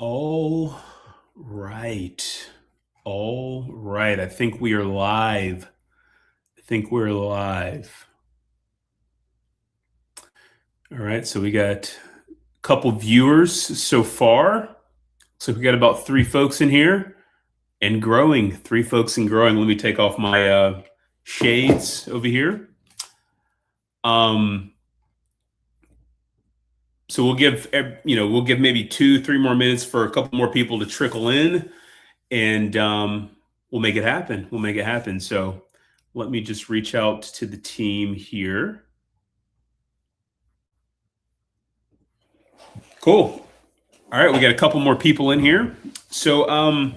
All right. All right. I think we are live. I think we're live. All right. So we got a couple viewers so far. So we got about three folks in here and growing. Three folks and growing. Let me take off my shades over here. Um, so we'll give maybe 2, 3 more minutes for a couple more people to trickle in, and we'll make it happen. We'll make it happen. So let me just reach out to the team here. Cool. All right, we got a couple more people in here. So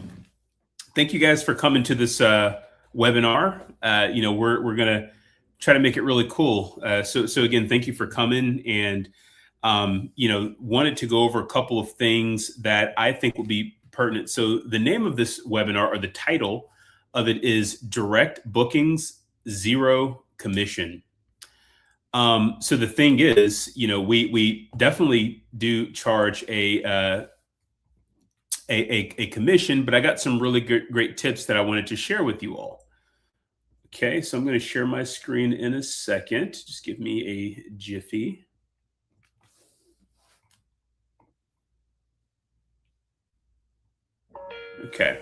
thank you guys for coming to this webinar. We're gonna try to make it really cool. So again, thank you for coming, and wanted to go over a couple of things that I think will be pertinent. So the name of this webinar, or the title of it, is Direct Bookings, Zero Commission. So the thing is, we definitely do charge a commission, but I got some really great tips that I wanted to share with you all. Okay, so I'm going to share my screen in a second. Just give me a jiffy. Okay.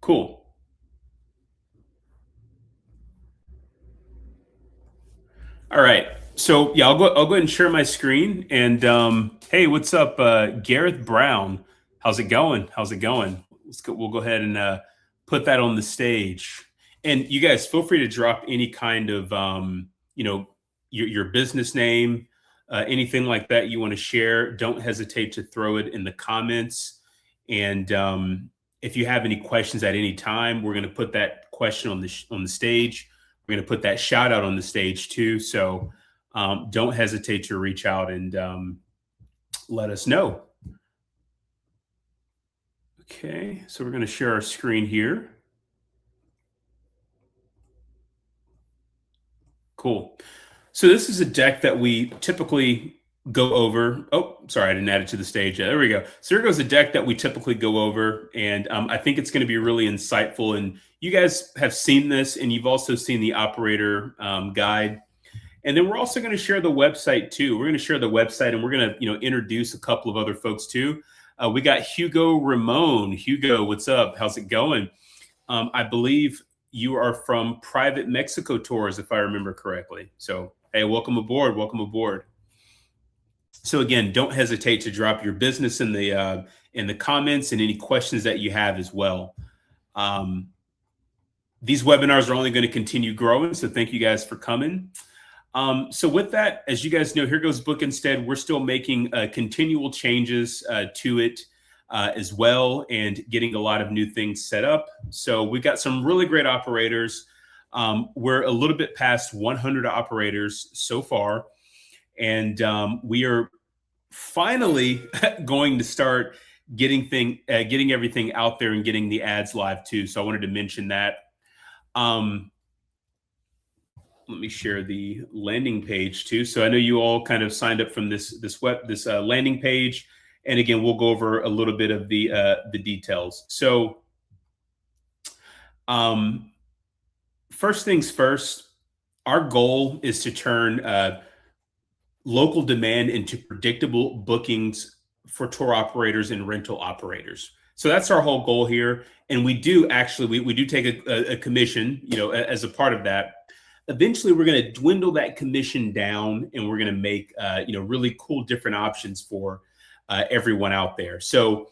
Cool. All right. So yeah, I'll go ahead and share my screen. And hey, what's up, Gareth Brown? How's it going? How's it going? We'll go ahead and put that on the stage. And you guys, feel free to drop any kind of your business name, anything like that you want to share. Don't hesitate to throw it in the comments. And if you have any questions at any time, we're going to put that question on the stage. We're going to put that shout out on the stage too. So don't hesitate to reach out and let us know. Okay, so we're going to share our screen here. Cool. So this is a deck that we typically go over. Oh, sorry, I didn't add it to the stage yet. There we go. So here goes a deck that we typically go over, and I think it's going to be really insightful. And you guys have seen this, and you've also seen the operator guide. And then we're also going to share the website too. We're going to share the website, and we're going to introduce a couple of other folks too. We got Hugo Ramon. Hugo, what's up? How's it going? I believe you are from Private Mexico Tours, if I remember correctly. So hey, welcome aboard. Welcome aboard. So again, don't hesitate to drop your business in the comments and any questions that you have as well. These webinars are only going to continue growing, so thank you guys for coming. So with that, as you guys know, here goes BookInstead. We're still making continual changes to it as well, and getting a lot of new things set up. So we've got some really great operators. We're a little bit past 100 operators so far, and we are finally going to start getting everything out there and getting the ads live too. So I wanted to mention that. Let me share the landing page too. So I know you all kind of signed up from this landing page, and again, we'll go over a little bit of the details. So, first things first, our goal is to turn local demand into predictable bookings for tour operators and rental operators. So that's our whole goal here, and we do actually we do take a commission, as a part of that. Eventually, we're going to dwindle that commission down, and we're going to make really cool different options for everyone out there. So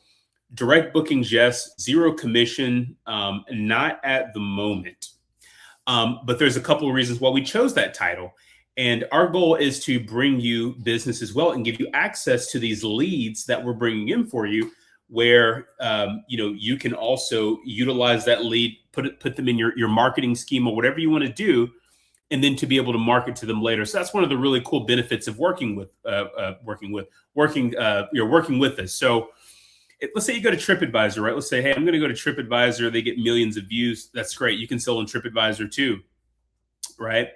direct bookings, yes. Zero commission, not at the moment. But there's a couple of reasons why we chose that title. And our goal is to bring you business as well and give you access to these leads that we're bringing in for you, where you can also utilize that lead, put them in your marketing scheme or whatever you want to do, and then to be able to market to them later. So that's one of the really cool benefits of working with us. So let's say you go to TripAdvisor, right? Let's say, hey, I'm going to go to TripAdvisor. They get millions of views. That's great. You can sell on TripAdvisor too, right?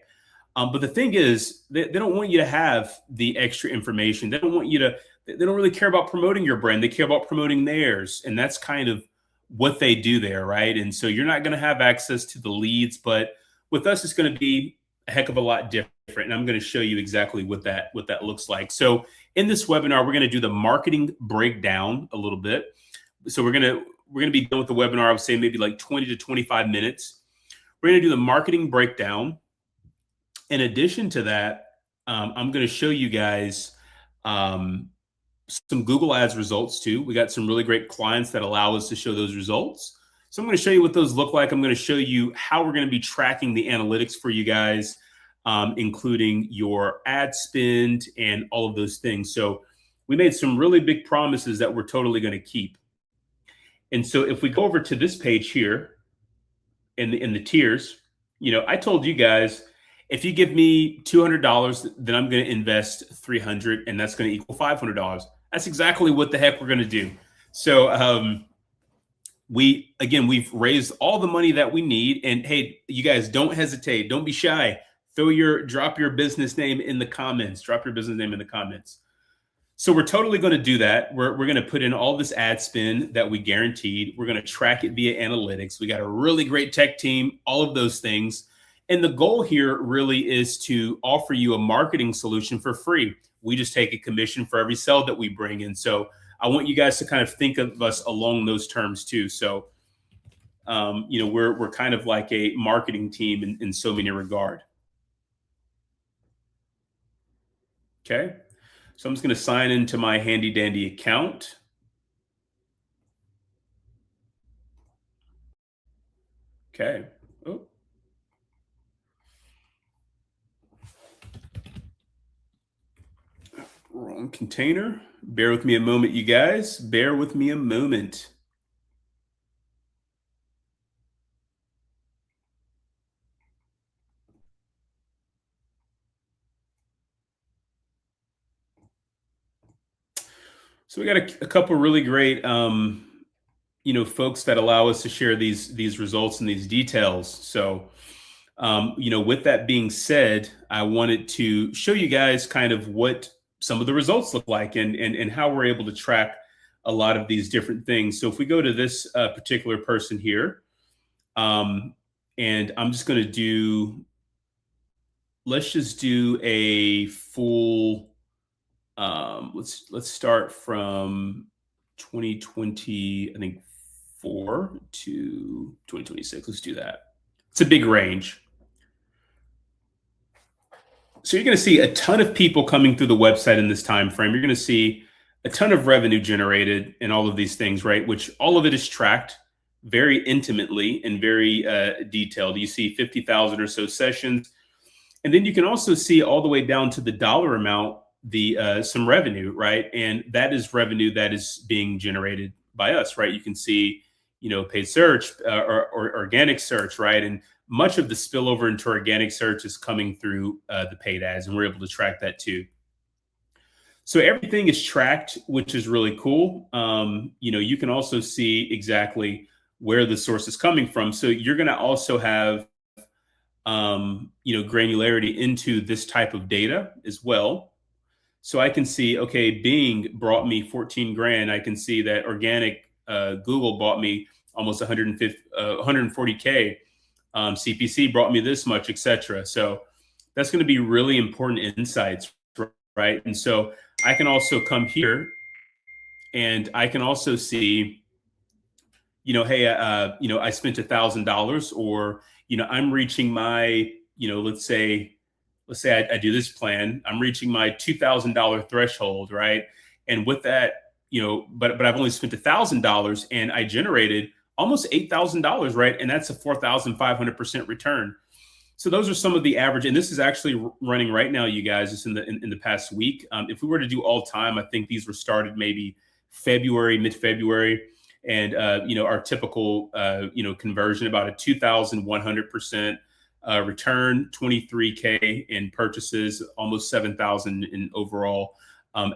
But the thing is, they don't want you to have the extra information. They don't want you to, they don't really care about promoting your brand. They care about promoting theirs. And that's kind of what they do there, right? And so you're not going to have access to the leads, but with us, it's going to be a heck of a lot different. And I'm going to show you exactly what that looks like. So in this webinar, we're going to do the marketing breakdown a little bit. So we're going to be done with the webinar, I would say maybe like 20 to 25 minutes. We're going to do the marketing breakdown. In addition to that, I'm going to show you guys some Google Ads results too. We got some really great clients that allow us to show those results. So I'm going to show you what those look like. I'm going to show you how we're going to be tracking the analytics for you guys, including your ad spend and all of those things. So we made some really big promises that we're totally going to keep. And so if we go over to this page here in the tiers, I told you guys, if you give me $200, then I'm going to invest $300, and that's going to equal $500. That's exactly what the heck we're going to do. So we've raised all the money that we need. And hey, you guys, don't hesitate. Don't be shy. Drop your business name in the comments. Drop your business name in the comments. So we're totally going to do that. We're going to put in all this ad spend that we guaranteed. We're going to track it via analytics. We got a really great tech team, all of those things. And the goal here really is to offer you a marketing solution for free. We just take a commission for every sale that we bring in. So I want you guys to kind of think of us along those terms too. So, we're kind of like a marketing team in so many regard. Okay. So I'm just going to sign into my handy dandy account. Okay. Oh. Wrong container. Bear with me a moment, you guys. Bear with me a moment. So we got a couple really great, folks that allow us to share these results and these details. So, with that being said, I wanted to show you guys kind of what some of the results look like and how we're able to track a lot of these different things. So if we go to this particular person here, and I'm just going to let's just do a full, let's start from 2020, I think 4 to 2026. Let's do that. It's a big range. So you're going to see a ton of people coming through the website in this time frame. You're going to see a ton of revenue generated and all of these things, right? Which all of it is tracked very intimately and very detailed. You see 50,000 or so sessions. And then you can also see all the way down to the dollar amount, some revenue, right? And that is revenue that is being generated by us, right? You can see, paid search or organic search, right? And much of the spillover into organic search is coming through the paid ads, and we're able to track that too. So everything is tracked, which is really cool. You can also see exactly where the source is coming from. So you're going to also have, granularity into this type of data as well. So I can see, okay, Bing brought me 14 grand. I can see that organic Google bought me almost 140K. CPC brought me this much, etc. So that's going to be really important insights, right? And so I can also come here and I can also see, hey, I spent $1,000, or, I'm reaching my, let's say I do this plan, I'm reaching my $2,000 threshold, right? And with that, but I've only spent $1,000 and I generated almost $8,000, right? And that's a 4,500% return. So those are some of the average, and this is actually running right now, you guys. It's in the past week. If we were to do all time, I think these were started maybe mid-February, and our typical conversion about a 2,100% return, 23K in purchases, almost 7,000 in overall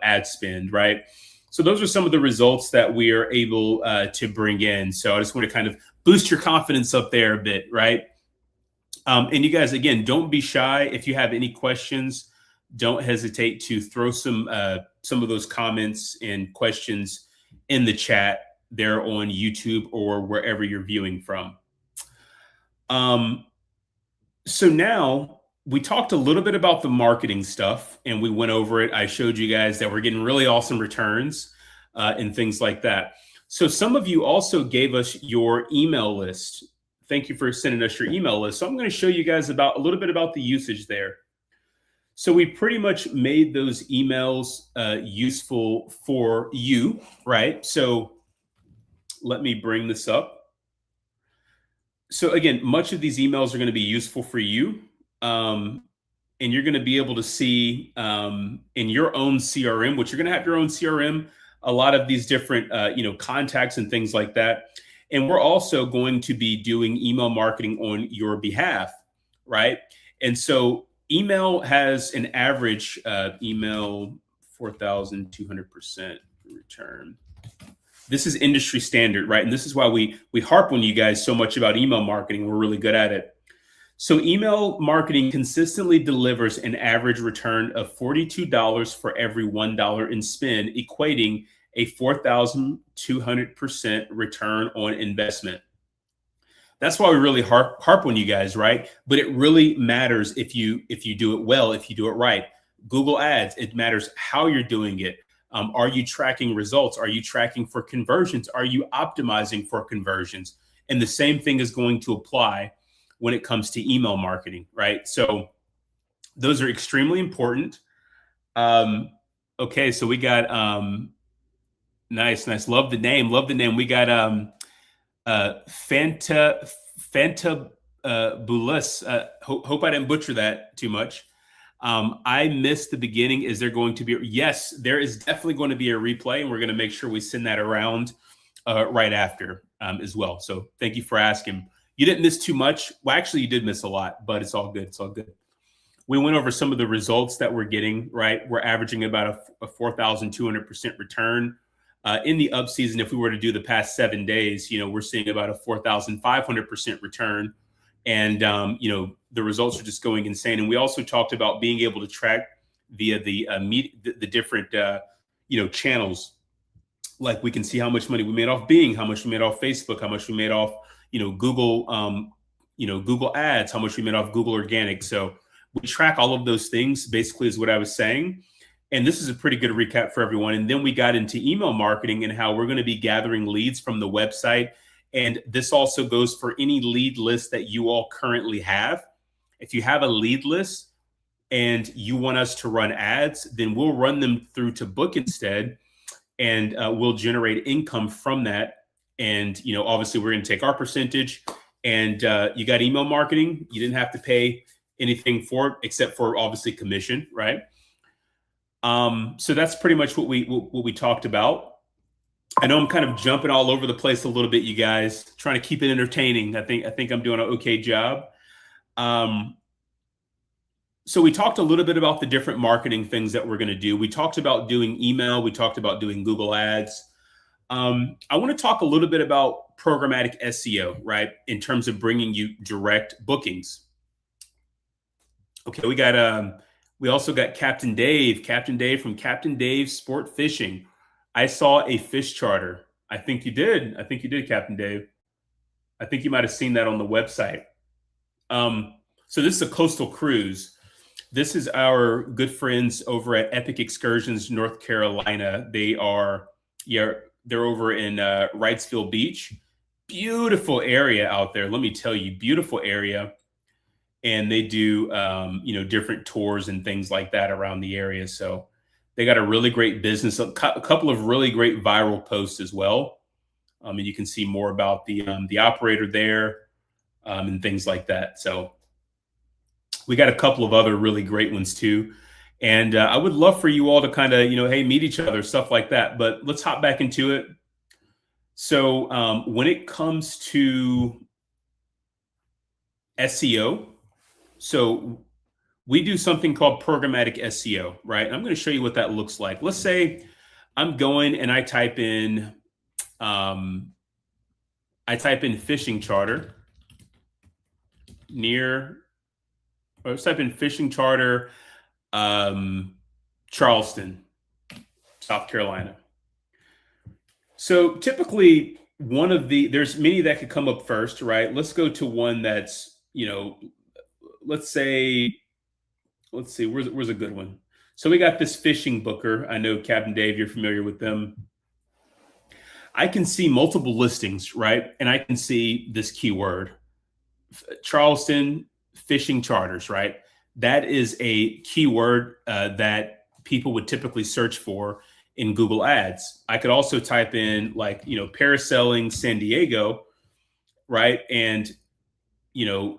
ad spend, right? So those are some of the results that we are able to bring in. So I just want to kind of boost your confidence up there a bit, right? And you guys, again, don't be shy. If you have any questions, don't hesitate to throw some of those comments and questions in the chat there on YouTube or wherever you're viewing from. Um, so now we talked a little bit about the marketing stuff and we went over it. I showed you guys that we're getting really awesome returns and things like that. So some of you also gave us your email list. Thank you for sending us your email list. So I'm going to show you guys about a little bit about the usage there. So we pretty much made those emails useful for you, right? So let me bring this up. So again, much of these emails are going to be useful for you. And you're going to be able to see in your own CRM, which you're going to have your own CRM, a lot of these different, contacts and things like that. And we're also going to be doing email marketing on your behalf, right? And so email has an average email 4,200% return. This is industry standard, right? And this is why we harp on you guys so much about email marketing. We're really good at it. So email marketing consistently delivers an average return of $42 for every $1 in spend, equating a 4,200% return on investment. That's why we really harp on you guys, right? But it really matters if you do it well, if you do it right. Google Ads, it matters how you're doing it. Are you tracking results? Are you tracking for conversions? Are you optimizing for conversions? And the same thing is going to apply when it comes to email marketing, right? So those are extremely important. Okay, so we got nice. Love the name. We got Fantabulous. Hope I didn't butcher that too much. I missed the beginning. Is there going to be? Yes, there is definitely going to be a replay, and we're going to make sure we send that around right after as well. So thank you for asking. You didn't miss too much. Well, actually, you did miss a lot, but it's all good. It's all good. We went over some of the results that we're getting, right? We're averaging about a 4,200% return. In the up season, if we were to do the past 7 days, we're seeing about a 4,500% return. And, the results are just going insane. And we also talked about being able to track via the different, channels. Like we can see how much money we made off Bing, how much we made off Facebook, how much we made off, Google, Google Ads, how much we made off Google Organic. So we track all of those things, basically, is what I was saying. And this is a pretty good recap for everyone. And then we got into email marketing and how we're going to be gathering leads from the website. And this also goes for any lead list that you all currently have. If you have a lead list and you want us to run ads, then we'll run them through to BookInstead and we'll generate income from that. And, obviously we're going to take our percentage. And you got email marketing. You didn't have to pay anything for it except for obviously commission, right? So that's pretty much what we talked about. I know I'm kind of jumping all over the place a little bit, you guys, trying to keep it entertaining. I think I'm doing an okay job. So we talked a little bit about the different marketing things that we're going to do. We talked about doing email. We talked about doing Google Ads. I want to talk a little bit about programmatic SEO, right? In terms of bringing you direct bookings. Okay, we also got Captain Dave from Captain Dave Sport Fishing. I saw a fish charter. I think you did, Captain Dave. I think you might have seen that on the website. So this is a coastal cruise. This is our good friends over at Epic Excursions, North Carolina. They're over in Wrightsville Beach. Beautiful area out there. Let me tell you, beautiful area. And they do, different tours and things like that around the area. So they got a really great business, a couple of really great viral posts as well. And you can see more about the operator there and things like that. So we got a couple of other really great ones too. And I would love for you all to kind of, meet each other, stuff like that. But let's hop back into it. So when it comes to SEO, so we do something called programmatic SEO, right? I'm going to show you what that looks like. Let's say I'm going and I type in fishing charter. near, or let's type in fishing charter, Charleston, South Carolina. So typically there's many that could come up first, right? Let's go to one that's, let's say, let's see, where's a good one? So we got this fishing booker. I know Captain Dave, you're familiar with them. I can see multiple listings, right? And I can see this keyword, Charleston fishing charters, right? That is a keyword that people would typically search for in Google Ads. I could also type in like, parasailing San Diego, right? And,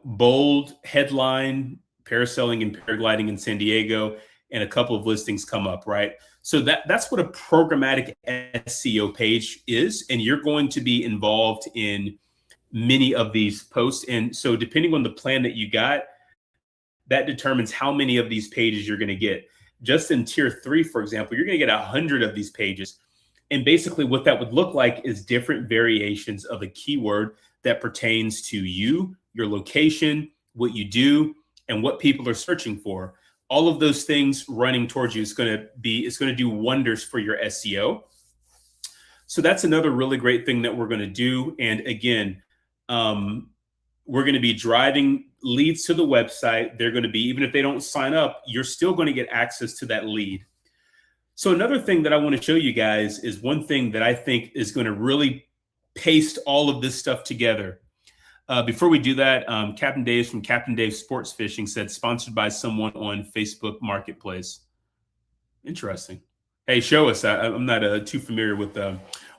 bold headline, parasailing and paragliding in San Diego, and a couple of listings come up, right? So that's what a programmatic SEO page is. And you're going to be involved in many of these posts. And so depending on the plan that you got, that determines how many of these pages you're going to get. Just in tier 3, for example, you're going to get 100 of these pages. And basically what that would look like is different variations of a keyword that pertains to you, your location, what you do, and what people are searching for. All of those things running towards you is going to do wonders for your SEO. So that's another really great thing that we're going to do. And again, we're going to be driving leads to the website. They're going to be, even if they don't sign up, you're still going to get access to that lead. So another thing that I want to show you guys is one thing that I think is going to really paste all of this stuff together. Before we do that, Captain Dave from Captain Dave Sports Fishing said, sponsored by someone on Facebook Marketplace. Interesting. Hey, show us. I'm not too familiar with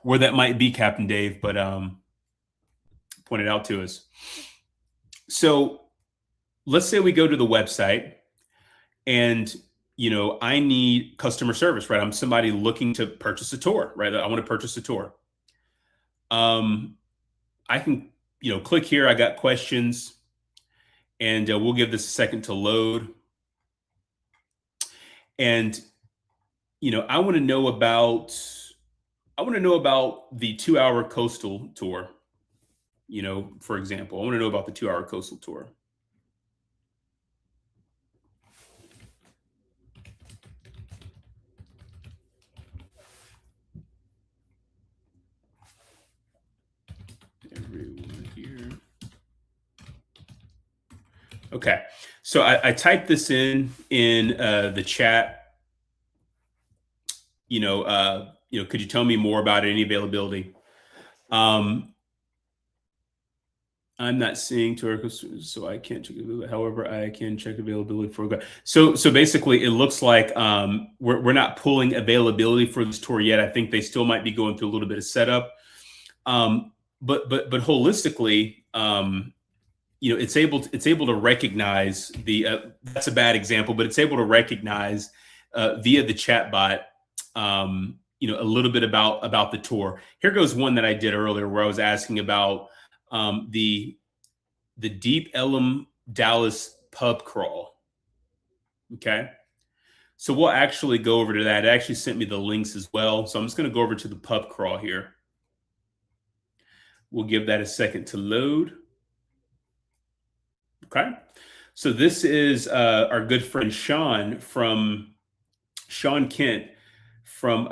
where that might be, Captain Dave, but point it out to us. So let's say we go to the website and, I need customer service, right? I'm somebody looking to purchase a tour, right? I want to purchase a tour. I can, click here. I got questions, and we'll give this a second to load. And, I want to know about the 2-hour coastal tour. For example, I want to know about the 2-hour coastal tour. Everyone here. Okay. So I typed this in the chat. Could you tell me more about it? Any availability? I'm not seeing tour, so I can't check it. However, I can check availability for. So basically, it looks like we're not pulling availability for this tour yet. I think they still might be going through a little bit of setup. But holistically, it's able to recognize the. That's a bad example, but it's able to recognize via the chatbot. A little bit about the tour. Here goes one that I did earlier, where I was asking about the Deep Ellum Dallas pub crawl. Okay. So we'll actually go over to that. It actually sent me the links as well. So I'm just going to go over to the pub crawl here. We'll give that a second to load. Okay. So this is our good friend Sean Kent from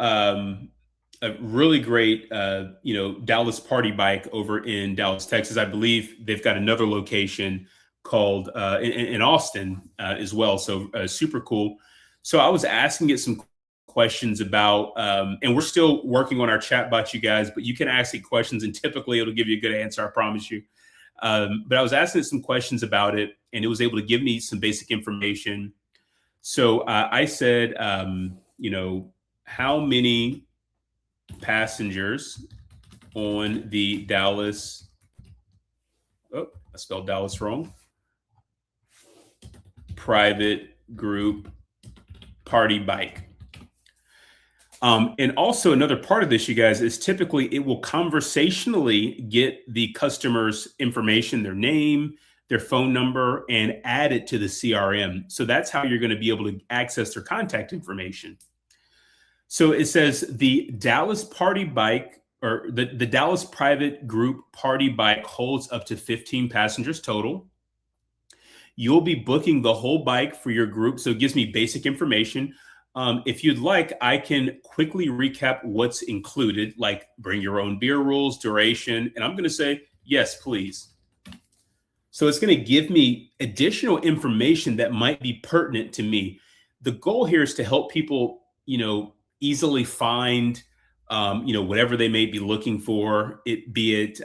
a really great, Dallas Party Bike over in Dallas, Texas. I believe they've got another location called in Austin as well. So super cool. So I was asking it some questions about, and we're still working on our chat bot, you guys, but you can ask it questions and typically it'll give you a good answer. I promise you. But I was asking it some questions about it and it was able to give me some basic information. So I said, how many passengers on the Dallas, I spelled Dallas wrong, private group party bike. And also another part of this, you guys, is typically it will conversationally get the customer's information, their name, their phone number, and add it to the CRM. So that's how you're going to be able to access their contact information. So it says the Dallas Party Bike, or the Dallas Private Group Party Bike holds up to 15 passengers total. You'll be booking the whole bike for your group. So it gives me basic information. If you'd like, I can quickly recap what's included, like bring your own beer rules, duration. And I'm going to say, yes, please. So it's going to give me additional information that might be pertinent to me. The goal here is to help people, easily find, whatever they may be looking for, be it,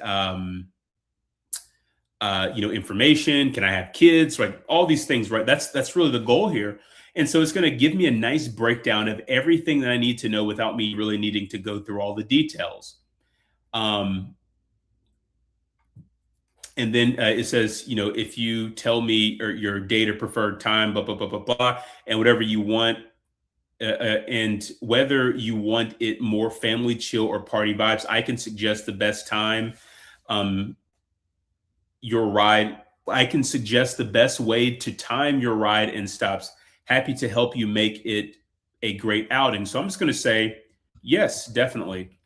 information. Can I have kids? Right, all these things. Right, that's really the goal here. And so it's going to give me a nice breakdown of everything that I need to know without me really needing to go through all the details. And then it says, if you tell me or your date or preferred time, blah, blah, blah, blah, blah, and whatever you want, and whether you want it more family chill or party vibes, I can suggest the best time. Your ride, I can suggest the best way to time your ride and stops. Happy to help you make it a great outing. So I'm just going to say, yes, definitely.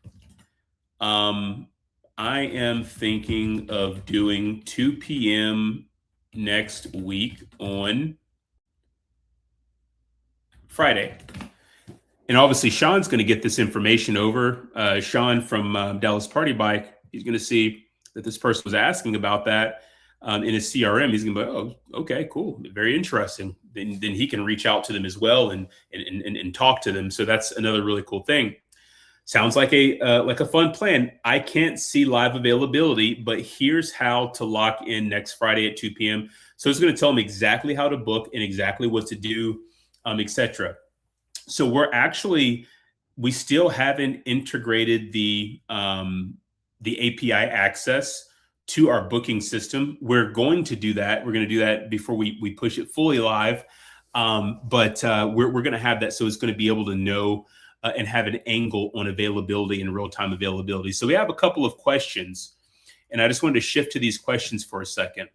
I am thinking of doing 2 p.m. next week on Friday. And obviously, Sean's going to get this information over. Sean from Dallas Party Bike, he's going to see that this person was asking about that in his CRM. He's going to be like, oh, okay, cool. Very interesting. Then he can reach out to them as well and talk to them. So that's another really cool thing. Sounds like a fun plan. I can't see live availability, but here's how to lock in next Friday at 2 p.m. So it's going to tell me exactly how to book and exactly what to do, etc. So we still haven't integrated the API access to our booking system. We're going to do that. We're going to do that before we push it fully live. But we're going to have that. So it's going to be able to know and have an angle on availability and real-time availability. So we have a couple of questions, and I just wanted to shift to these questions for a second.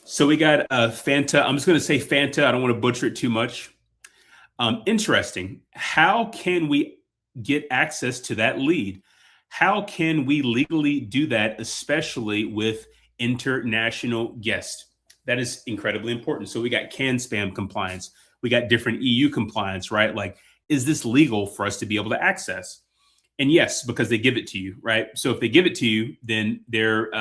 So we got Fanta. I'm just going to say Fanta. I don't want to butcher it too much. Interesting. How can we get access to that lead? How can we legally do that, especially with international guests? That is incredibly important. So we got CAN spam compliance. We got different EU compliance, right? Like, is this legal for us to be able to access? And yes, because they give it to you, right? So if they give it to you, then they're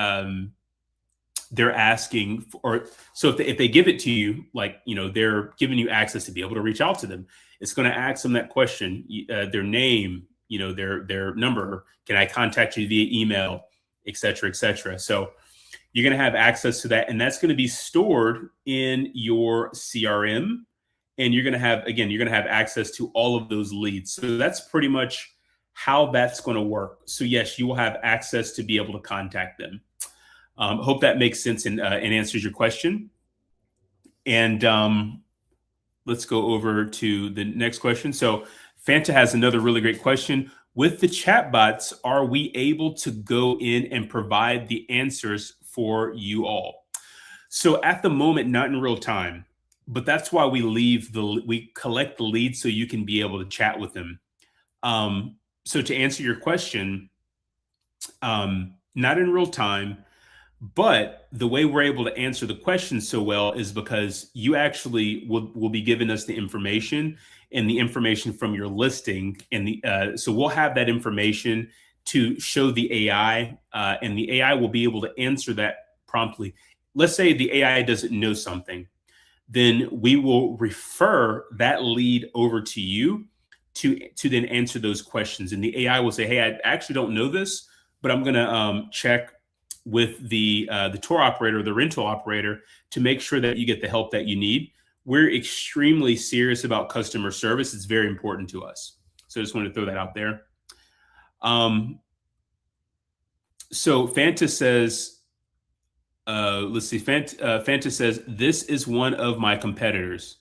asking for, so if they give it to you, like, they're giving you access to be able to reach out to them. It's going to ask them that question, their name, their number. Can I contact you via email, et cetera, et cetera. So you're going to have access to that. And that's going to be stored in your CRM. And you're going to have access to all of those leads. So that's pretty much how that's going to work. So yes, you will have access to be able to contact them. Hope that makes sense and answers your question. And let's go over to the next question. So Fanta has another really great question. With the chatbots, are we able to go in and provide the answers for you all? So at the moment, not in real time, but that's why we collect the leads so you can be able to chat with them. So to answer your question, not in real time, but the way we're able to answer the question so well is because you actually will be giving us the information and the information from your listing. And so we'll have that information to show the AI, and the AI will be able to answer that promptly. Let's say the AI doesn't know something, then we will refer that lead over to you to then answer those questions. And the AI will say, hey, I actually don't know this, but I'm going to check with the tour operator, the rental operator, to make sure that you get the help that you need. We're extremely serious about customer service. It's very important to us. So I just wanted to throw that out there. So Fanta says, let's see, Fanta says, this is one of my competitors.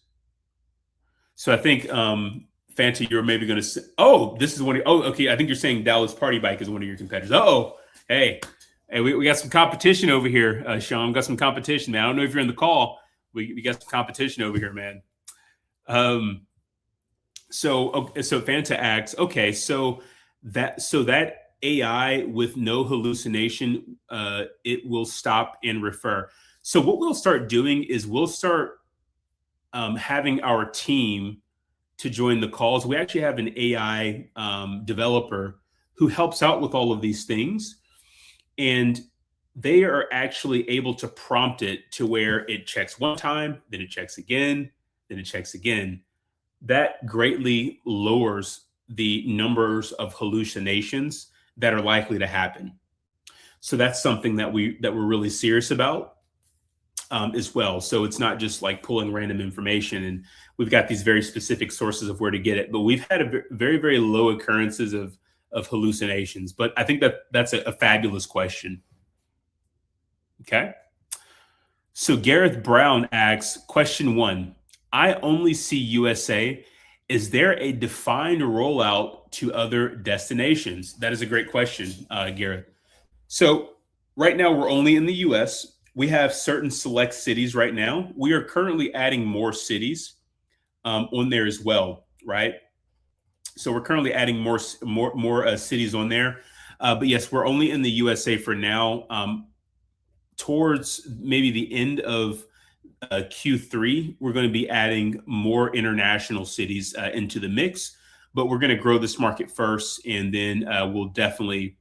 So I think, Fanta, you're maybe going to say, oh, this is one. Okay. I think you're saying Dallas Party Bike is one of your competitors. Oh, hey, we got some competition over here, Sean. We got some competition, man. I don't know if you're in the call. We got some competition over here, man. So Fanta asks, okay, so that AI with no hallucination, it will stop and refer. So what we'll start doing is we'll start having our team to join the calls. We actually have an AI developer who helps out with all of these things, and they are actually able to prompt it to where it checks one time, then it checks again, then it checks again. That greatly lowers the numbers of hallucinations that are likely to happen. So that's something that we're really serious about as well. So it's not just like pulling random information, and we've got these very specific sources of where to get it. But we've had a very very low occurrences of hallucinations. But I think that that's a fabulous question. Okay. So Gareth Brown asks question one. I only see USA. Is there a defined rollout to other destinations? That is a great question, Gareth. So right now we're only in the US. We have certain select cities right now. We are currently adding more cities on there as well, right? So we're currently adding more cities on there. But yes, we're only in the USA for now. Towards maybe the end of Q3, we're going to be adding more international cities into the mix. But we're going to grow this market first, and then we'll definitely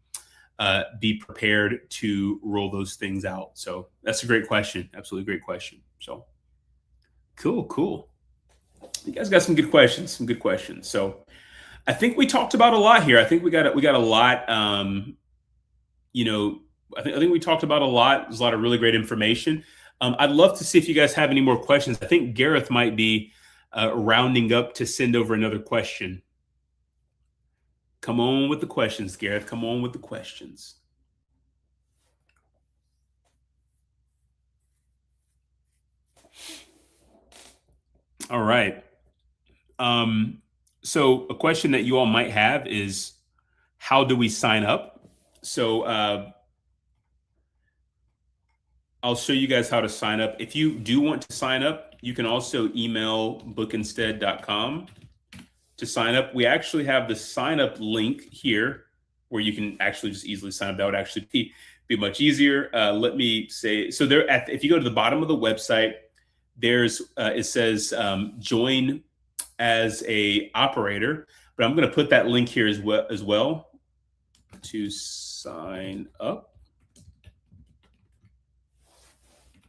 be prepared to roll those things out. So that's a great question. Absolutely great question. So cool, cool. You guys got some good questions. Some good questions. So I think we talked about a lot here. I think we got a lot. You know, I think we talked about a lot. There's a lot of really great information. I'd love to see if you guys have any more questions. I think Gareth might be rounding up to send over another question. Come on with the questions, Gareth. Come on with the questions. All right. So a question that you all might have is, how do we sign up? So I'll show you guys how to sign up. If you do want to sign up, you can also email bookinstead.com to sign up. We actually have the sign up link here where you can actually just easily sign up. That would actually be much easier. Let me say, so if you go to the bottom of the website, there's it says join as a operator, but I'm going to put that link here as well to sign up.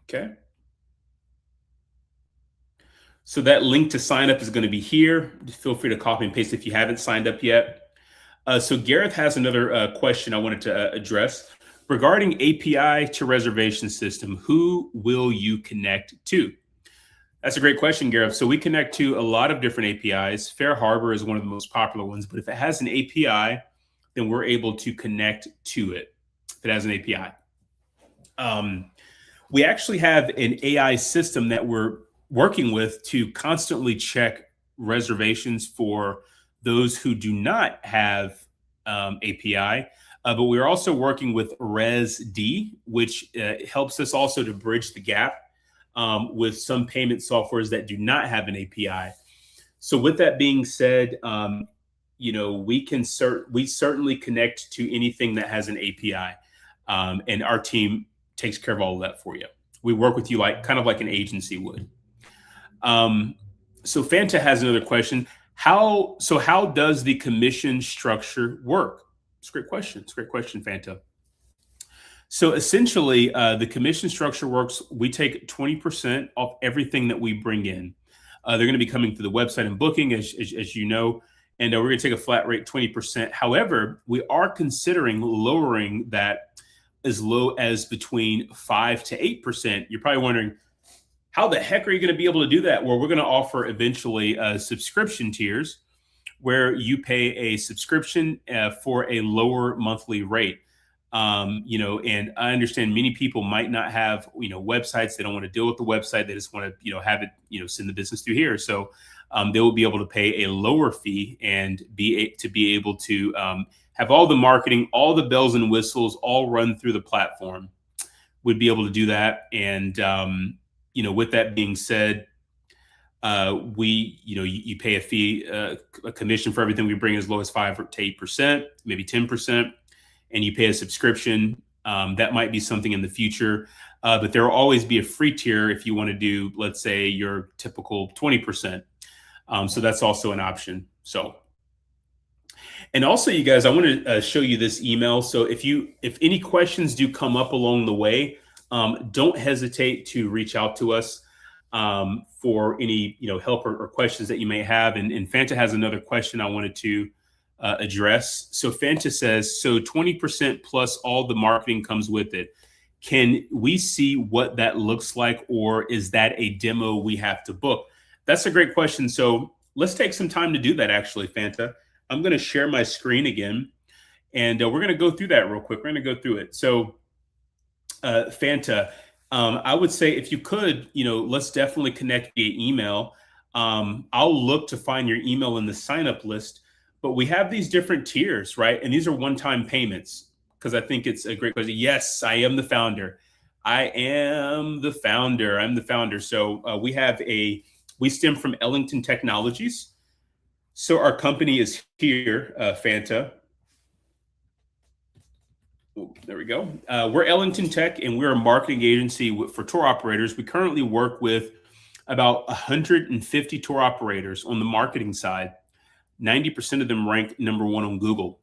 Okay. So that link to sign up is going to be here. Just feel free to copy and paste if you haven't signed up yet. So Gareth has another question I wanted to address regarding API to reservation system. Who will you connect to? That's a great question, Gareth. So we connect to a lot of different APIs. FareHarbor is one of the most popular ones, but if it has an API, then we're able to connect to it if it has an API. We actually have an AI system that we're working with to constantly check reservations for those who do not have API. But we're also working with ResD, which helps us also to bridge the gap with some payment softwares that do not have an API. So with that being said, we certainly connect to anything that has an API, and our team takes care of all of that for you. We work with you kind of like an agency would. So Fanta has another question. How does the commission structure work? It's a great question. It's a great question, Fanta. So essentially, the commission structure works. We take 20% off everything that we bring in. They're going to be coming through the website and booking, as you know, and we're going to take a flat rate 20%. However, we are considering lowering that as low as between 5 to 8%. You're probably wondering, how the heck are you going to be able to do that? Well, we're going to offer eventually subscription tiers where you pay a subscription for a lower monthly rate. And I understand many people might not have, websites. They don't want to deal with the website. They just want to, have it, send the business through here. So they will be able to pay a lower fee and be able to have all the marketing, all the bells and whistles, all run through the platform. Would be able to do that. And, with that being said, you pay a fee, a commission for everything we bring as low as 5 to 8%, maybe 10%. And you pay a subscription That might be something in the future, but there will always be a free tier if you want to do, let's say, your typical 20%. So that's also an option. So, and also, you guys, I want to show you this email. So if any questions do come up along the way, don't hesitate to reach out to us for any help or questions that you may have. And Fanta has another question I wanted to address. So Fanta says, so 20% plus all the marketing comes with it. Can we see what that looks like, or is that a demo we have to book? That's a great question. So let's take some time to do that, actually, Fanta. I'm going to share my screen again, and we're going to go through that real quick. We're going to go through it. So, Fanta, I would say if you could, let's definitely connect via email. I'll look to find your email in the sign up list, but we have these different tiers, right? And these are one-time payments, because I think it's a great question. Yes, I am the founder. I am the founder. I'm the founder. So we stem from Ellington Technologies. So our company is here, Fanta. Ooh, there we go. We're Ellington Tech, and we're a marketing agency for tour operators. We currently work with about 150 tour operators on the marketing side. 90% of them rank number one on Google.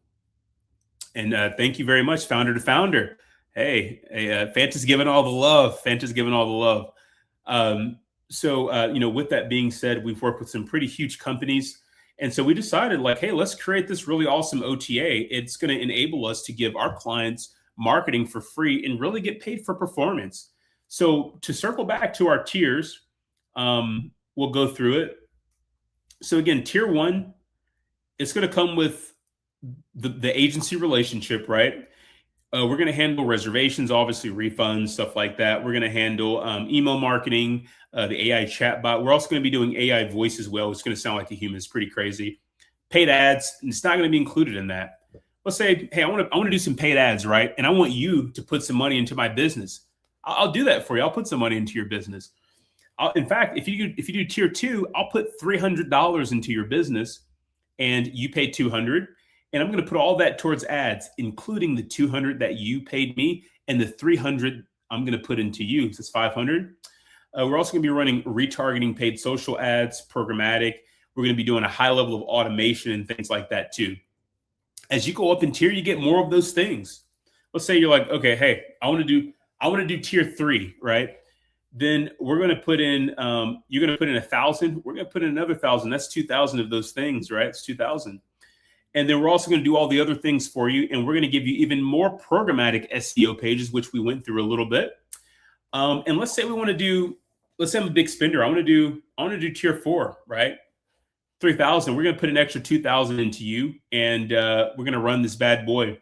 And thank you very much, founder to founder. Hey, Fanta's giving all the love. Fanta's giving all the love. So, with that being said, we've worked with some pretty huge companies. And so we decided, like, hey, let's create this really awesome OTA. It's going to enable us to give our clients marketing for free and really get paid for performance. So to circle back to our tiers, we'll go through it. So again, tier one, it's going to come with the agency relationship, right? We're going to handle reservations, obviously refunds, stuff like that. We're going to handle email marketing, the AI chatbot. We're also going to be doing AI voice as well. It's going to sound like a human. It's pretty crazy. Paid ads, and it's not going to be included in that. Let's say, hey, I want to do some paid ads, right? And I want you to put some money into my business. I'll do that for you. I'll put some money into your business. In fact, if you do tier two, I'll put $300 into your business, and you pay $200. And I'm going to put all that towards ads, including the $200 that you paid me, and the $300 I'm going to put into you. So it's $500. We're also going to be running retargeting, paid social ads, programmatic. We're going to be doing a high level of automation and things like that too. As you go up in tier, you get more of those things. Let's say you're like, okay, hey, I want to do tier three, right? Then we're going to put in, you're going to put in 1,000. We're going to put in another 1,000. That's 2,000 of those things, right? It's 2,000. And then we're also going to do all the other things for you. And we're going to give you even more programmatic SEO pages, which we went through a little bit. And let's say let's say I'm a big spender. I want to do tier four, right? 3,000. We're going to put an extra 2,000 into you, and we're going to run this bad boy.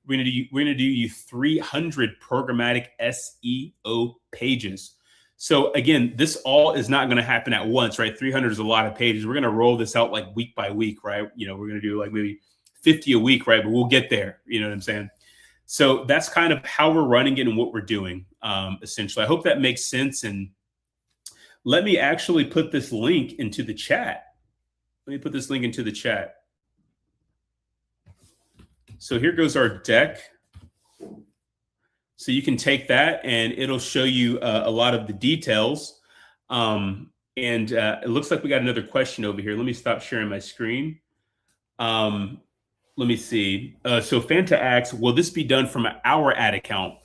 We're going to do you 300 programmatic SEO pages. So again, this all is not going to happen at once, right? 300 is a lot of pages. We're going to roll this out like week by week, right? We're going to do like maybe 50 a week, right? But we'll get there. You know what I'm saying? So that's kind of how we're running it and what we're doing, essentially. I hope that makes sense. And let me actually put this link into the chat. So here goes our deck. So you can take that and it'll show you a lot of the details. And it looks like we got another question over here. Let me stop sharing my screen. Let me see. So Fanta asks, will this be done from our ad account?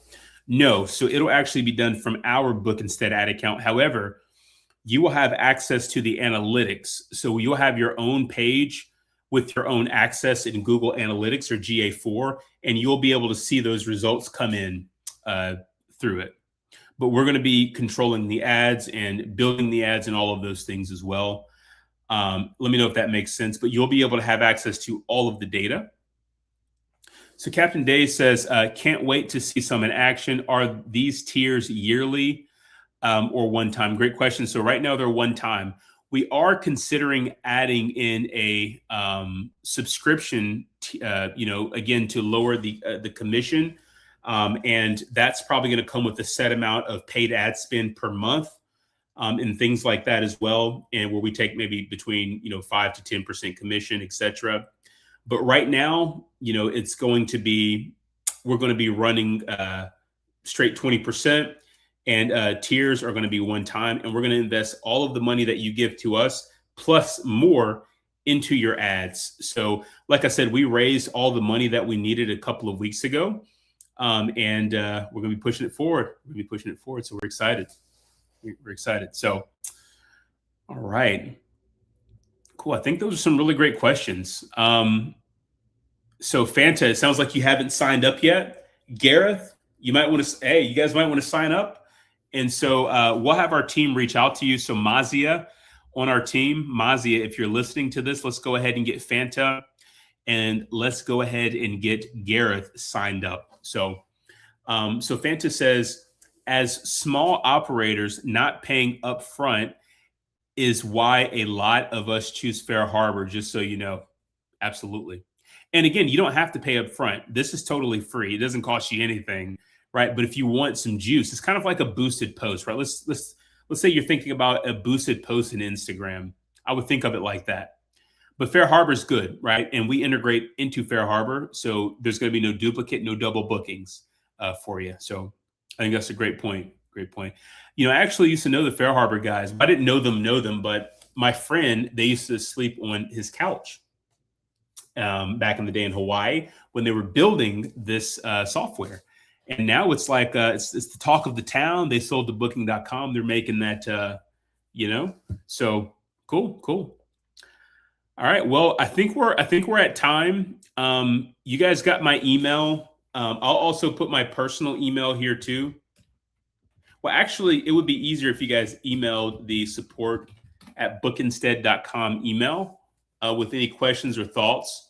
No. So it'll actually be done from our BookInstead ad account. However, you will have access to the analytics. So you'll have your own page with your own access in Google Analytics or GA4, and you'll be able to see those results come in through it. But we're going to be controlling the ads and building the ads and all of those things as well. Let me know if that makes sense, but you'll be able to have access to all of the data. So Captain Day says, can't wait to see some in action. Are these tiers yearly or one time? Great question. So right now they're one time. We are considering adding in a subscription, again, to lower the commission. And that's probably going to come with a set amount of paid ad spend per month and things like that as well. And where we take maybe between, 5 to 10% commission, et cetera. But right now, it's going to be we're going to be running straight 20%, and tiers are going to be one time. And we're going to invest all of the money that you give to us plus more into your ads. So, like I said, we raised all the money that we needed a couple of weeks ago, and we're going to be pushing it forward. We're going to be pushing it forward. So we're excited. We're excited. So, all right, cool. I think those are some really great questions. So Fanta, it sounds like you haven't signed up yet. Gareth, you might want to. Hey, you guys might want to sign up. And so we'll have our team reach out to you. So Mazia on our team, Mazia, if you're listening to this, let's go ahead and get Fanta, and let's go ahead and get Gareth signed up. So Fanta says, as small operators, not paying upfront is why a lot of us choose FareHarbor, just so you know. Absolutely. And again, you don't have to pay up front. This is totally free. It doesn't cost you anything, right? But if you want some juice, it's kind of like a boosted post, right? Let's say you're thinking about a boosted post in Instagram. I would think of it like that. But FareHarbor is good, right? And we integrate into FareHarbor, so there's going to be no duplicate, no double bookings for you. So I think that's a great point. Great point. You know, I actually used to know the FareHarbor guys. I didn't know them, but my friend, they used to sleep on his couch back in the day in Hawaii when they were building this software. And now it's like it's the talk of the town. They sold to Booking.com. They're making that, So cool. All right. Well, I think we're at time. You guys got my email. I'll also put my personal email here too. Well, actually, it would be easier if you guys emailed the support@bookinstead.com email with any questions or thoughts.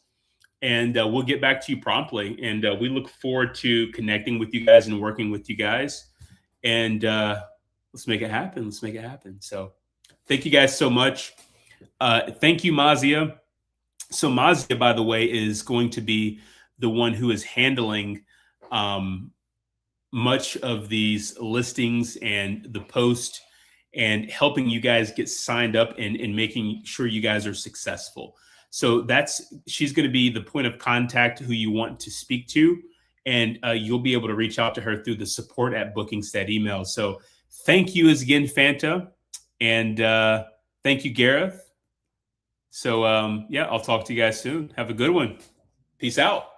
And we'll get back to you promptly. And we look forward to connecting with you guys and working with you guys. And let's make it happen. Let's make it happen. So thank you guys so much. Thank you, Mazia. So Mazia, by the way, is going to be the one who is handling much of these listings and the post and helping you guys get signed up and making sure you guys are successful. So she's going to be the point of contact who you want to speak to. And you'll be able to reach out to her through the support@BookInstead email. So thank you again, Fanta. And thank you, Gareth. So yeah, I'll talk to you guys soon. Have a good one. Peace out.